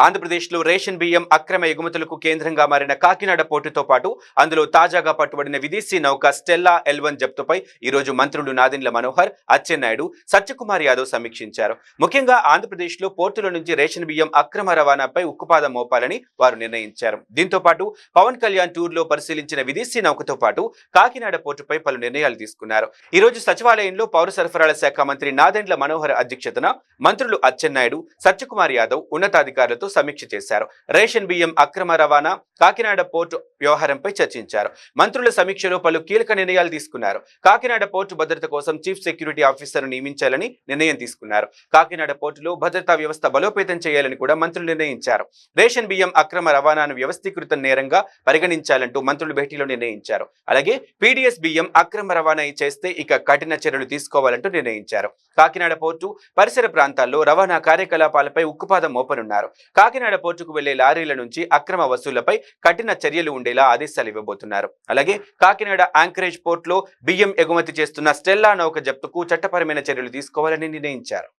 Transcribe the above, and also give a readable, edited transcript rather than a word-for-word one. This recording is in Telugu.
ఆంధ్రప్రదేశ్లో రేషన్ బియ్యం అక్రమ ఎగుమతులకు కేంద్రంగా మారిన కాకినాడ పోర్టుతో పాటు అందులో తాజాగా పట్టుబడిన విదేశీ నౌక స్టెల్లా ఎల్1 జప్తుపై ఈరోజు మంత్రులు నాదెండ్ల మనోహర్, అచ్చెన్నాయుడు, సత్యకుమార్ యాదవ్ సమీక్షించారు. ముఖ్యంగా ఆంధ్రప్రదేశ్లో పోర్టుల నుంచి రేషన్ బియ్యం అక్రమ రవాణాపై ఉక్కుపాదం మోపాలని వారు నిర్ణయించారు. దీంతో పాటు పవన్ కళ్యాణ్ టూర్లో పరిశీలించిన విదేశీ నౌకతో పాటు కాకినాడ పోర్టుపై పలు నిర్ణయాలు తీసుకున్నారు. ఈ రోజు సచివాలయంలో పౌర సరఫరాల శాఖ మంత్రి నాదెండ్ల మనోహర్ అధ్యక్షతన మంత్రులు అచ్చెన్నాయుడు, సత్యకుమార్ యాదవ్ ఉన్నతాధికారులతో సమీక్ష చేశారు. రేషన్ బియ్యం అక్రమ రవాణా, కాకినాడ పోర్టు వ్యవహారంపై చర్చించారు. మంత్రుల సమీక్షలో పలు కీలక నిర్ణయాలు తీసుకున్నారు. కాకినాడ పోర్టు భద్రత కోసం చీఫ్ సెక్యూరిటీ ఆఫీసర్ను నియమించాలని నిర్ణయం తీసుకున్నారు. కాకినాడ పోర్టులో భద్రతా వ్యవస్థ బలోపేతం చేయాలని కూడా మంత్రులు నిర్ణయించారు. రేషన్ బియ్యం అక్రమ రవాణాను వ్యవస్థీకృత నేరంగా పరిగణించాలంటూ మంత్రులు భేటీలో నిర్ణయించారు. అలాగే పీడీఎస్ బియ్యం అక్రమ రవాణా చేస్తే ఇక కఠిన చర్యలు తీసుకోవాలంటూ నిర్ణయించారు. కాకినాడ పోర్టు పరిసర ప్రాంతాల్లో రవాణా కార్యకలాపాలపై ఉక్కుపాదం మోపనున్నారు. కాకినాడ పోర్టుకు వెళ్లే లారీల నుంచి అక్రమ వసూళ్లపై కఠిన చర్యలు ఉండేలా ఆదేశాలు ఇవ్వబోతున్నారు. అలాగే కాకినాడ యాంకరేజ్ పోర్టులో బియ్యం ఎగుమతి చేస్తున్న స్టెల్లా నౌక జప్తుకు చట్టపరమైన చర్యలు తీసుకోవాలని నిర్ణయించారు.